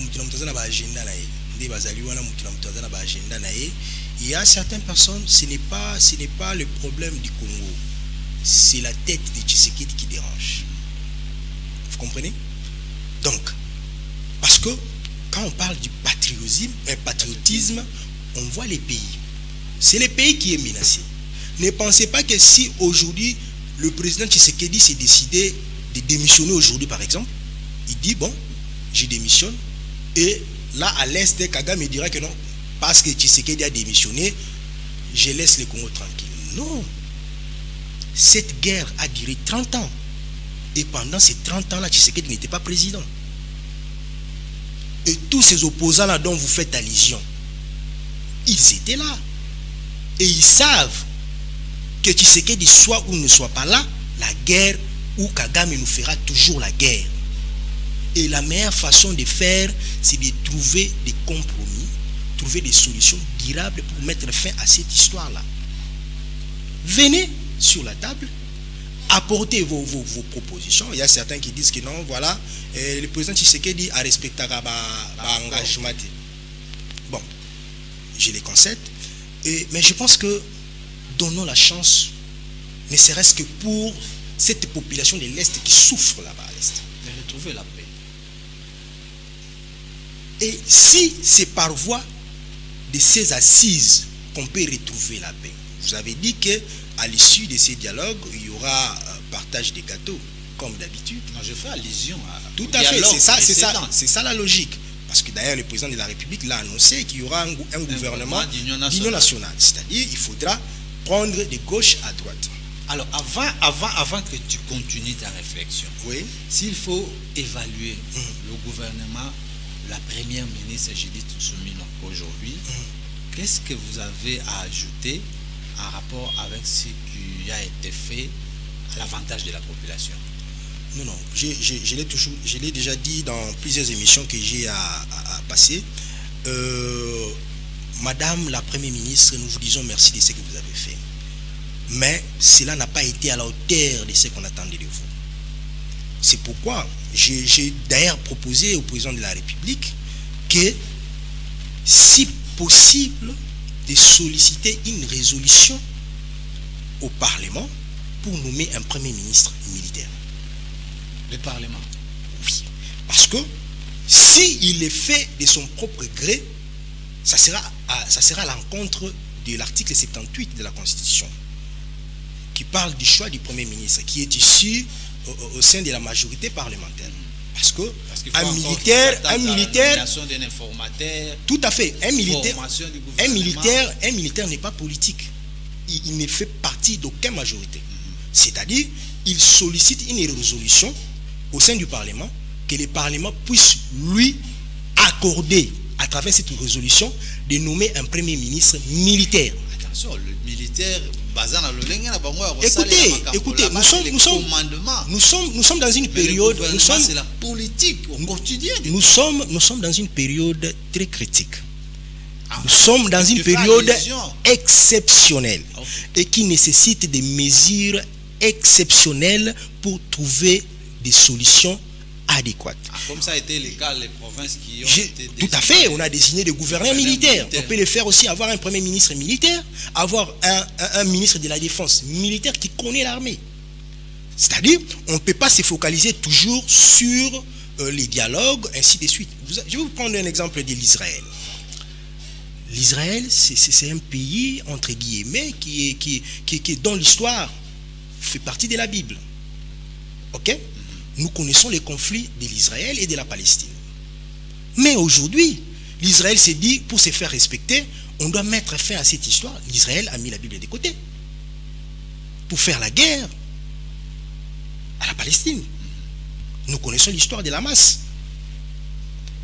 Speaker 2: il y a certaines personnes, ce n'est pas le problème du Congo, c'est la tête de Tshisekedi qui dérange. Vous comprenez? Donc, parce que quand on parle du patriotisme, on voit les pays. C'est le pays qui est menacé. Ne pensez pas que si aujourd'hui le président Tshisekedi s'est décidé de démissionner aujourd'hui par exemple, il dit bon, je démissionne, et là à l'est, Kagame dira que non, parce que Tshisekedi a démissionné, je laisse le Congo tranquille. Non. Cette guerre a duré 30 ans. Et pendant ces 30 ans-là, Tshisekedi n'était pas président. Et tous ces opposants-là dont vous faites allusion, ils étaient là. Et ils savent que Tshisekedi soit ou ne soit pas là, la guerre, ou Kagame nous fera toujours la guerre. Et la meilleure façon de faire, c'est de trouver des compromis, trouver des solutions durables pour mettre fin à cette histoire-là. Venez sur la table, apportez vos propositions. Il y a certains qui disent que non, voilà, le président Tshisekedi a respecté l'engagement. Bon, je les concède. Mais je pense que donnons la chance, ne serait-ce que pour cette population de l'Est qui souffre là-bas à l'Est.
Speaker 1: De retrouver la paix.
Speaker 2: Et si c'est par voie de ces assises qu'on peut retrouver la paix, vous avez dit qu'à l'issue de ces dialogues, il y aura partage des gâteaux, comme d'habitude.
Speaker 1: Non, je fais allusion à
Speaker 2: tout à fait, c'est ça la logique. Parce que d'ailleurs, le président de la République l'a annoncé qu'il y aura un gouvernement d'union nationale. C'est-à-dire qu'il faudra prendre de gauche à droite.
Speaker 1: Alors, avant que tu continues ta réflexion,
Speaker 2: oui,
Speaker 1: s'il faut évaluer le gouvernement, la première ministre Judith Suminwa aujourd'hui, qu'est-ce que vous avez à ajouter en rapport avec ce qui a été fait à l'avantage de la population?
Speaker 2: Non, je l'ai déjà dit dans plusieurs émissions que j'ai à passer. Madame la Première ministre, nous vous disons merci de ce que vous avez fait. Mais cela n'a pas été à la hauteur de ce qu'on attendait de vous. C'est pourquoi j'ai d'ailleurs proposé au président de la République que, si possible, de solliciter une résolution au Parlement pour nommer un Premier ministre militaire.
Speaker 1: Le Parlement?
Speaker 2: Oui. Parce que s'il est fait de son propre gré, ça sera à l'encontre de l'article 78 de la Constitution, qui parle du choix du Premier ministre, qui est issu au sein de la majorité parlementaire. Parce que un militaire, tout à fait, un militaire n'est pas politique. Il ne fait partie d'aucune majorité. C'est-à-dire, il sollicite une résolution au sein du Parlement, que le Parlement puisse lui accorder, à travers cette résolution, de nommer un Premier ministre militaire.
Speaker 1: Attention, le militaire...
Speaker 2: Écoutez, nous sommes dans une période,
Speaker 1: c'est la politique au quotidien.
Speaker 2: Nous sommes dans une période très critique. Nous sommes dans une période exceptionnelle et qui nécessite des mesures exceptionnelles pour trouver des solutions adéquates.
Speaker 1: Comme ça a été le cas, les provinces qui ont été...
Speaker 2: Tout à fait, on a désigné des gouverneurs militaires. On peut le faire aussi, avoir un Premier ministre militaire, avoir un ministre de la Défense militaire qui connaît l'armée. C'est-à-dire, on ne peut pas se focaliser toujours sur les dialogues, ainsi de suite. Je vais vous prendre un exemple de l'Israël. L'Israël, c'est un pays, entre guillemets, dont l'histoire fait partie de la Bible. Ok? Nous connaissons les conflits de l'Israël et de la Palestine. Mais aujourd'hui, l'Israël s'est dit, pour se faire respecter, on doit mettre fin à cette histoire. L'Israël a mis la Bible de côté pour faire la guerre à la Palestine. Nous connaissons l'histoire de la masse.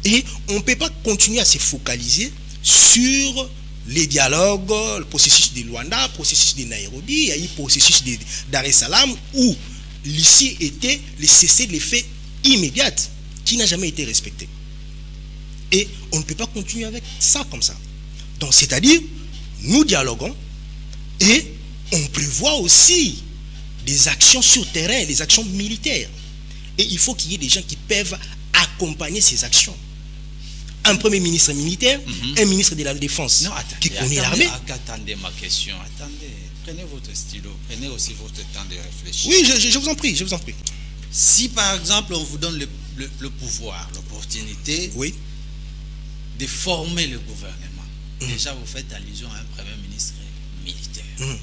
Speaker 2: Et on ne peut pas continuer à se focaliser sur les dialogues, le processus de Luanda, le processus de Nairobi, il y a eu le processus de Dar es Salaam, où l'issue était le cessez-le-feu immédiat, qui n'a jamais été respecté. Et on ne peut pas continuer avec ça comme ça. Donc, c'est-à-dire, nous dialoguons et on prévoit aussi des actions sur terrain, des actions militaires. Et il faut qu'il y ait des gens qui peuvent accompagner ces actions. Un Premier ministre militaire, un ministre de la Défense qui connaît l'armée.
Speaker 1: Attendez ma question, attendez. Prenez votre stylo, prenez aussi votre temps de réfléchir.
Speaker 2: Oui, je vous en prie, je vous en prie.
Speaker 1: Si par exemple on vous donne le pouvoir, l'opportunité de former le gouvernement, déjà vous faites allusion à un Premier ministre militaire.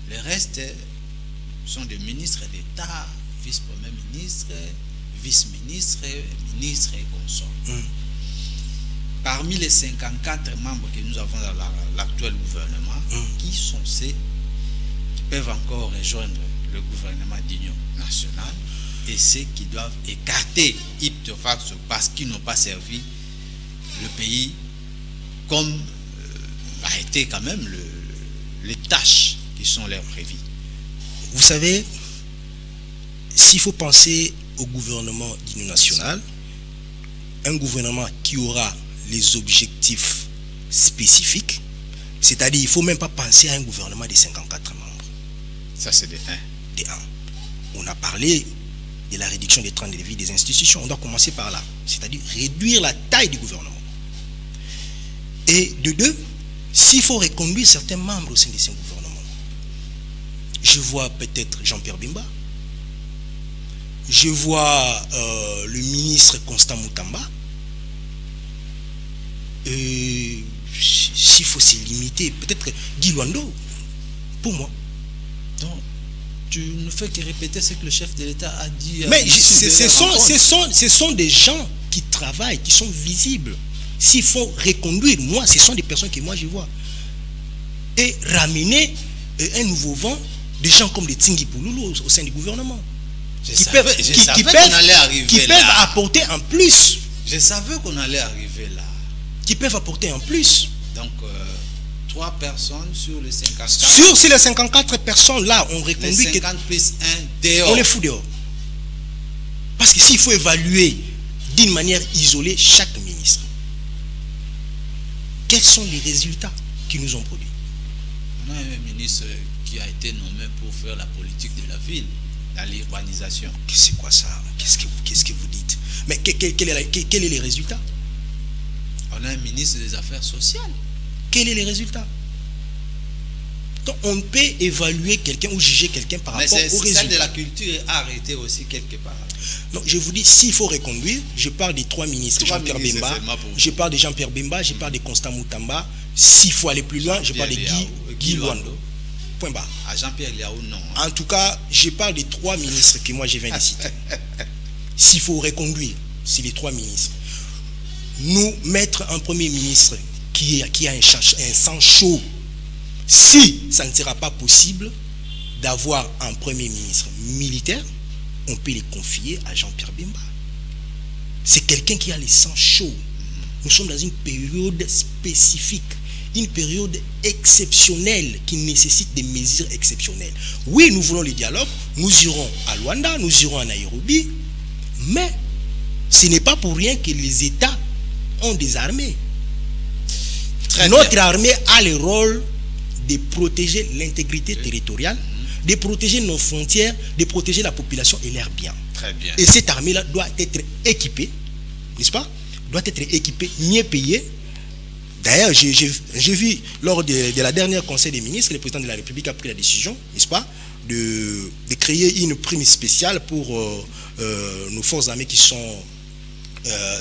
Speaker 1: Le reste sont des ministres d'État, vice-premier ministre, vice-ministre, ministre et consorts. Parmi les 54 membres que nous avons dans l'actuel gouvernement, qui sont ceux qui peuvent encore rejoindre le gouvernement d'union nationale? et ceux qui doivent écarter ipso facto parce qu'ils n'ont pas servi le pays comme a été quand même les tâches qui sont leurs prévues.
Speaker 2: Vous savez, s'il faut penser au gouvernement d'union nationale, un gouvernement qui aura les objectifs spécifiques, c'est-à-dire il ne faut même pas penser à un gouvernement de 54 membres.
Speaker 1: Ça, c'est des 1.
Speaker 2: Des 1. On a parlé de la réduction des trains de vie des institutions. On doit commencer par là, c'est-à-dire réduire la taille du gouvernement. Et de 2, s'il faut reconduire certains membres au sein de ce gouvernement, je vois peut-être Jean-Pierre Bemba, je vois le ministre Constant Moutamba. S'il faut se limiter, peut-être Guy Luando, pour moi.
Speaker 1: Donc, tu ne fais que répéter ce que le chef de l'État a dit.
Speaker 2: Mais ce sont des gens qui travaillent, qui sont visibles. S'il faut reconduire, moi, ce sont des personnes que moi je vois. Et ramener un nouveau vent, des gens comme les Tsingi Pouloulou au sein du gouvernement. Qui peuvent apporter en plus.
Speaker 1: Je savais qu'on allait arriver là.
Speaker 2: Qui peuvent apporter en plus.
Speaker 1: Donc, 3 personnes sur les 54.
Speaker 2: Sur les 54 personnes, là, on reconduit.
Speaker 1: Les 50 plus 1 dehors.
Speaker 2: On les fout dehors. Parce que s'il faut évaluer d'une manière isolée chaque ministre, quels sont les résultats qui nous ont produits?
Speaker 1: On a un ministre qui a été nommé pour faire la politique de la ville, dans l'urbanisation.
Speaker 2: C'est quoi ça? Qu'est-ce que vous dites? Mais quel est les résultats?
Speaker 1: On a un ministre des Affaires sociales.
Speaker 2: Quels sont les résultats? Donc on peut évaluer quelqu'un ou juger quelqu'un par rapport aux résultats.
Speaker 1: Celle de la culture est arrêtée aussi quelque part.
Speaker 2: Donc je vous dis, s'il faut reconduire, je parle des 3 ministres, Jean-Pierre Bemba, je parle de Jean-Pierre Bemba, je parle de Constant Moutamba. S'il faut aller plus loin, je parle de Guy Luando. Point barre.
Speaker 1: À Jean-Pierre Liaou, non.
Speaker 2: En tout cas, je parle des 3 ministres que moi je viens de citer. S'il faut reconduire, c'est les 3 ministres. Nous mettre un premier ministre qui a un sang chaud, si ça ne sera pas possible d'avoir un premier ministre militaire, on peut les confier à Jean-Pierre Bemba. C'est quelqu'un qui a le sang chaud. Nous sommes dans une période spécifique, une période exceptionnelle qui nécessite des mesures exceptionnelles. Oui, nous voulons le dialogue, nous irons à Luanda, nous irons à Nairobi, mais ce n'est pas pour rien que les États ont des armées. Notre armée a le rôle de protéger l'intégrité territoriale, de protéger nos frontières, de protéger la population et leurs biens.
Speaker 1: Très bien.
Speaker 2: Et cette armée-là doit être équipée, n'est-ce pas? Doit être équipée, mieux payée. D'ailleurs, j'ai vu lors de la dernière conseil des ministres, le président de la République a pris la décision, n'est-ce pas, de créer une prime spéciale pour nos forces armées qui sont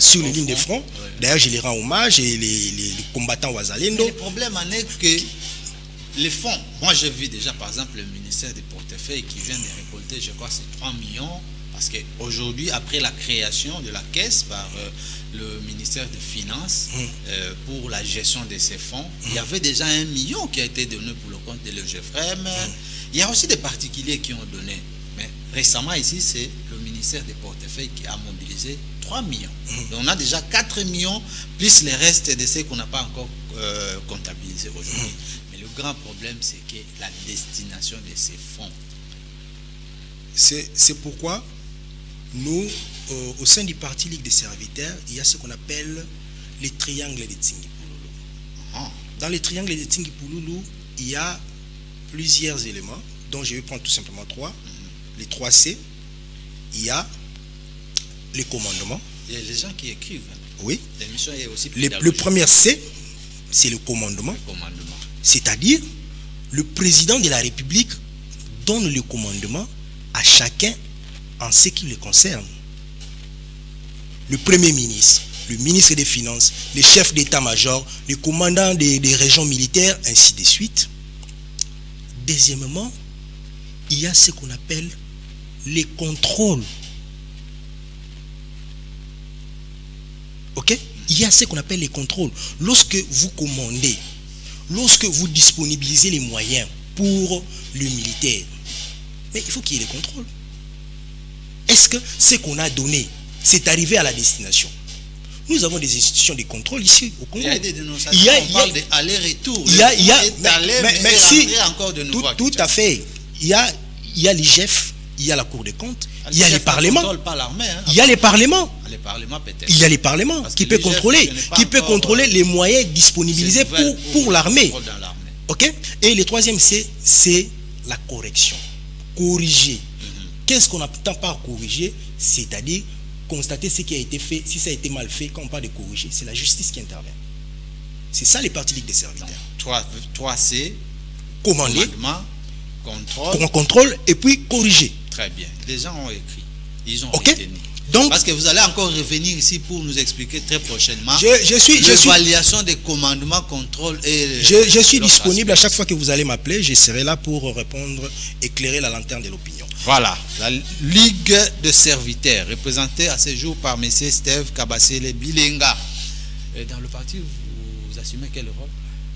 Speaker 2: sur les lignes de front. Ouais. D'ailleurs, je les rends hommage et les combattants Wazalendo.
Speaker 1: Mais le problème en est que les fonds, moi j'ai vu déjà par exemple le ministère des portefeuilles qui vient de récolter, je crois, c'est 3 millions. Parce qu'aujourd'hui, après la création de la caisse par le ministère des Finances pour la gestion de ces fonds, il y avait déjà 1 million qui a été donné pour le compte de l'EGFREM. Il y a aussi des particuliers qui ont donné. Mais récemment ici, c'est le ministère des portefeuilles qui a mobilisé 3 millions. Donc on a déjà 4 millions, plus les restes de ceux qu'on n'a pas encore comptabilisés aujourd'hui. Mais le grand problème, c'est que la destination de ces fonds.
Speaker 2: C'est pourquoi nous, au sein du parti Ligue des serviteurs, il y a ce qu'on appelle les triangles de Tsingi Pouloulou. Dans les triangles de Tsingi Pouloulou, il y a plusieurs éléments, dont je vais prendre tout simplement 3. Les 3 C, il y a les commandements.
Speaker 1: Il y a les gens qui écrivent.
Speaker 2: Oui.
Speaker 1: L'émission est aussi
Speaker 2: le premier C, c'est le commandement. C'est-à-dire, le président de la République donne le commandement à chacun en ce qui le concerne. Le Premier ministre, le ministre des Finances, les chefs d'état-major, les commandants des régions militaires, ainsi de suite. Deuxièmement, il y a ce qu'on appelle les contrôles. Ok? Il y a ce qu'on appelle les contrôles. Lorsque vous commandez, lorsque vous disponibilisez les moyens pour le militaire, mais il faut qu'il y ait des contrôles. est-ce que ce qu'on a donné, c'est arrivé à la destination? Nous avons des institutions de contrôle ici au Congo.
Speaker 1: Il y a des dénonciations, on parle d'aller-retour.
Speaker 2: Mais si,
Speaker 1: encore de nouveau.
Speaker 2: Tout à fait. Il y a l'IGF, il y a la Cour des comptes, il y a les parlements. Il y a les parlements.
Speaker 1: Les parlements peut-être.
Speaker 2: Il y a les parlements qui peut contrôler les moyens disponibilisés pour l'armée. OK? Et le troisième, c'est la correction. Corriger. Qu'est-ce qu'on entend par corriger? C'est-à-dire constater ce qui a été fait. Si ça a été mal fait, quand on parle de corriger, c'est la justice qui intervient. C'est ça les partis des serviteurs.
Speaker 1: 3C,
Speaker 2: commander,
Speaker 1: contrôle
Speaker 2: et puis corriger.
Speaker 1: Très bien. Les gens ont écrit. Ils ont
Speaker 2: retenu. Donc,
Speaker 1: parce que vous allez encore revenir ici pour nous expliquer très prochainement
Speaker 2: l'évaluation
Speaker 1: des commandements, contrôle et...
Speaker 2: Je suis disponible à chaque fois que vous allez m'appeler. Je serai là pour répondre, éclairer la lanterne de l'opinion.
Speaker 1: Voilà, la Ligue de serviteurs, représentée à ce jour par M. Steve Kabasele Bilenga. Et dans le parti, vous assumez quel rôle?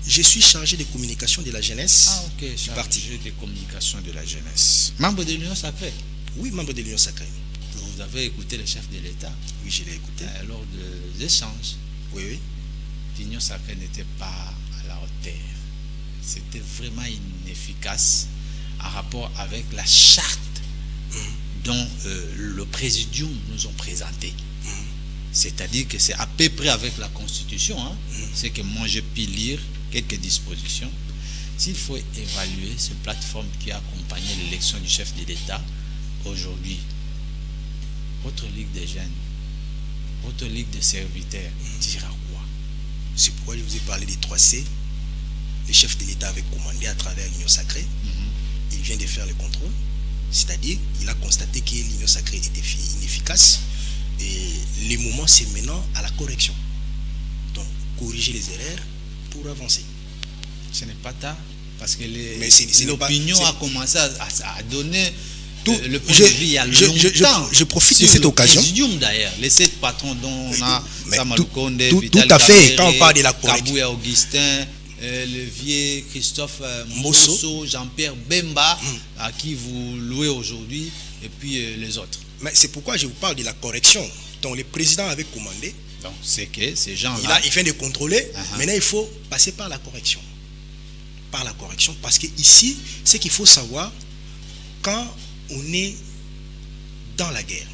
Speaker 2: Je suis chargé de communication de la jeunesse.
Speaker 1: Ah, ok, chargé de communication de la jeunesse. Membre de l'Union Sacrée?
Speaker 2: Oui, membre de l'Union Sacrée.
Speaker 1: Vous avez écouté le chef de l'État?
Speaker 2: Oui, je l'ai écouté.
Speaker 1: Lors des échanges.
Speaker 2: Oui.
Speaker 1: L'Union Sacrée n'était pas à la hauteur. C'était vraiment inefficace en rapport avec la charte dont le présidium nous ont présenté. C'est-à-dire que c'est à peu près avec la Constitution, hein, c'est que moi je puis lire quelques dispositions. S'il faut évaluer cette plateforme qui a accompagné l'élection du chef de l'État aujourd'hui, votre Ligue des jeunes, votre Ligue des serviteurs dira quoi?
Speaker 2: C'est pourquoi je vous ai parlé des 3C. Le chef de l'État avait commandé à travers l'Union Sacrée. Il vient de faire le contrôle. C'est-à-dire, il a constaté que l'Union Sacrée était inefficace. Et le moment, c'est maintenant à la correction. Donc, corriger les erreurs pour avancer.
Speaker 1: Ce n'est pas tard, parce que l'opinion a commencé à donner le point de vue il y a longtemps.
Speaker 2: Je profite de cette occasion.
Speaker 1: D'ailleurs, les 7 patrons dont on a Samuel Konde,
Speaker 2: Vital tout à fait, quand on parle de la correction.
Speaker 1: Kabouya Augustin, Levier, Christophe Mbosso, Jean-Pierre Bemba, à qui vous louez aujourd'hui, et puis les autres.
Speaker 2: Mais c'est pourquoi je vous parle de la correction dont le président avait commandé.
Speaker 1: Donc c'est que ces gens-là...
Speaker 2: Il vient de contrôler, maintenant il faut passer par la correction. Par la correction, parce que ici, ce qu'il faut savoir, quand on est dans la guerre,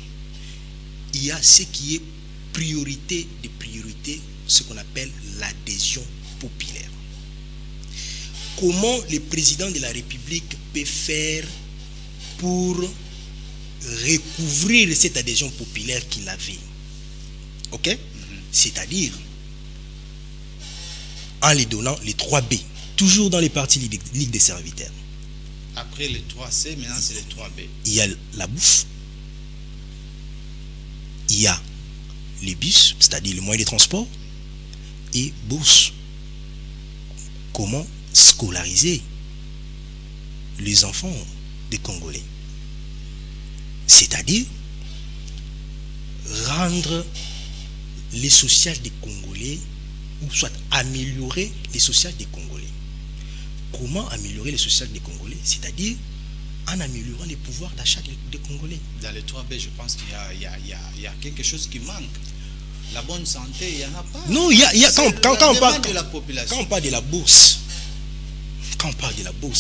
Speaker 2: il y a ce qui est priorité des priorités, ce qu'on appelle l'adhésion populaire. Comment le président de la République peut faire pour recouvrir cette adhésion populaire qu'il avait? Ok? C'est-à-dire en les donnant les 3B, toujours dans les partis Ligue des serviteurs.
Speaker 1: Après les 3C, maintenant c'est les 3B.
Speaker 2: Il y a la bouffe, il y a les bus, c'est-à-dire les moyens de transport, et bourse. Comment scolariser les enfants des Congolais? C'est-à-dire rendre les social des Congolais, ou soit améliorer les social des Congolais. Comment améliorer les social des Congolais? C'est-à-dire en améliorant les pouvoirs d'achat des Congolais.
Speaker 1: Dans les 3B, je pense qu'il y a quelque chose qui manque. La bonne santé, il n'y en a pas.
Speaker 2: Non, quand on parle de la bourse,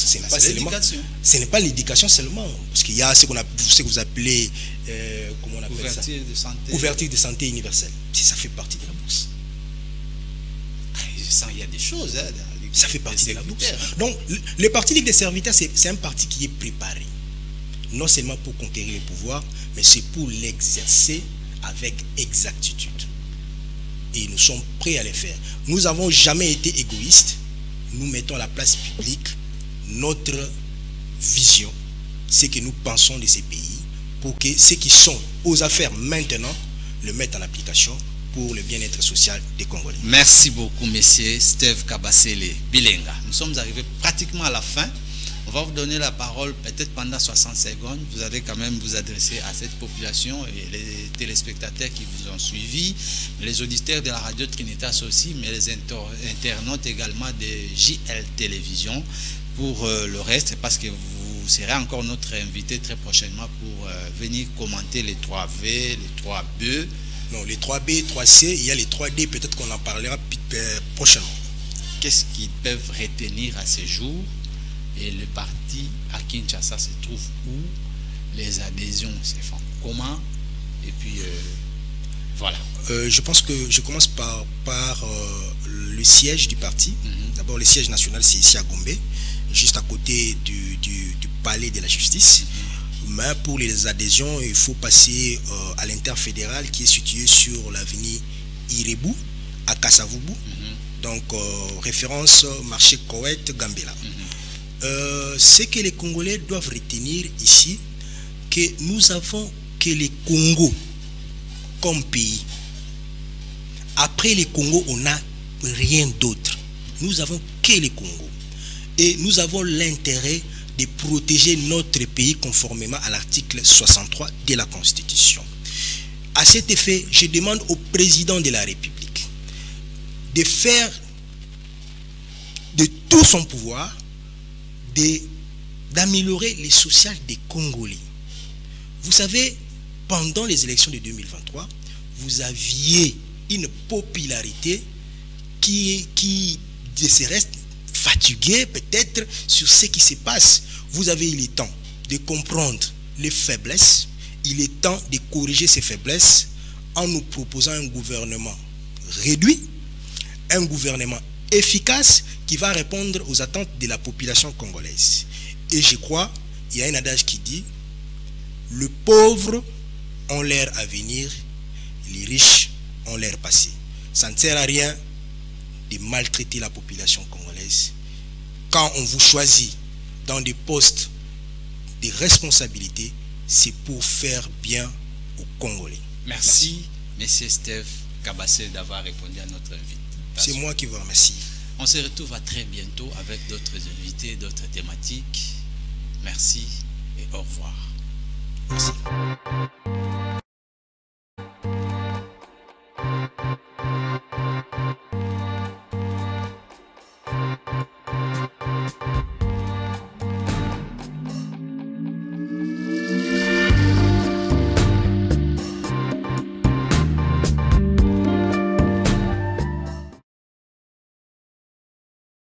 Speaker 2: ce n'est pas l'éducation seulement. Parce qu'il y a ce que vous appelez, comment on appelle ça? Couverture de santé universelle. Ça fait partie de la bourse.
Speaker 1: Il y a des choses. Hein,
Speaker 2: ça fait partie de la bourse. Donc, le parti Ligue des serviteurs, c'est un parti qui est préparé. Non seulement pour conquérir le pouvoir, mais c'est pour l'exercer avec exactitude. Et nous sommes prêts à le faire. Nous n'avons jamais été égoïstes. Nous mettons à la place publique notre vision, ce que nous pensons de ces pays, pour que ceux qui sont aux affaires maintenant le mettent en application pour le bien-être social des Congolais.
Speaker 1: Merci beaucoup, monsieur Steve Kabasele Bilenga. Nous sommes arrivés pratiquement à la fin. On va vous donner la parole peut-être pendant 60 secondes. Vous allez quand même vous adresser à cette population et les téléspectateurs qui vous ont suivi, les auditeurs de la radio Trinitas aussi, mais les internautes également de JL Télévision. Pour le reste, parce que vous vous serez encore notre invité très prochainement pour venir commenter les 3V, les 3B.
Speaker 2: Non, les 3B, 3C, il y a les 3D, peut-être qu'on en parlera prochainement.
Speaker 1: Qu'est-ce qu'ils peuvent retenir à ce jour? Et le parti à Kinshasa se trouve où? Les adhésions se font comment? Et puis, voilà.
Speaker 2: Je pense que je commence par le siège du parti. D'abord, le siège national, c'est ici à Gombe, juste à côté du palais de la justice. Mais pour les adhésions, il faut passer à l'interfédéral qui est situé sur l'avenue Irebu, à Kassavubu. Donc, référence marché Koweït, Gambela. Ce que les Congolais doivent retenir ici, que nous avons que les Congo comme pays. Après les Congo, on n'a rien d'autre. Nous avons que les Congo. Et nous avons l'intérêt de protéger notre pays conformément à l'article 63 de la Constitution. À cet effet, je demande au président de la République de faire de tout son pouvoir d'améliorer les social des Congolais. Vous savez, pendant les élections de 2023, vous aviez une popularité qui se reste fatiguée peut-être sur ce qui se passe. Vous avez eu le temps de comprendre les faiblesses. Il est temps de corriger ces faiblesses en nous proposant un gouvernement réduit, un gouvernement efficace qui va répondre aux attentes de la population congolaise. Et je crois, il y a un adage qui dit: les pauvres ont leur avenir, les riches ont leur passé. Ça ne sert à rien de maltraiter la population congolaise. Quand on vous choisit dans des postes de responsabilité, c'est pour faire bien aux Congolais.
Speaker 1: Merci, Monsieur Steve Kabassé, d'avoir répondu à notre invitation.
Speaker 2: C'est moi qui vous remercie.
Speaker 1: On se retrouve à très bientôt avec d'autres invités, d'autres thématiques. Merci et au revoir.
Speaker 2: Merci.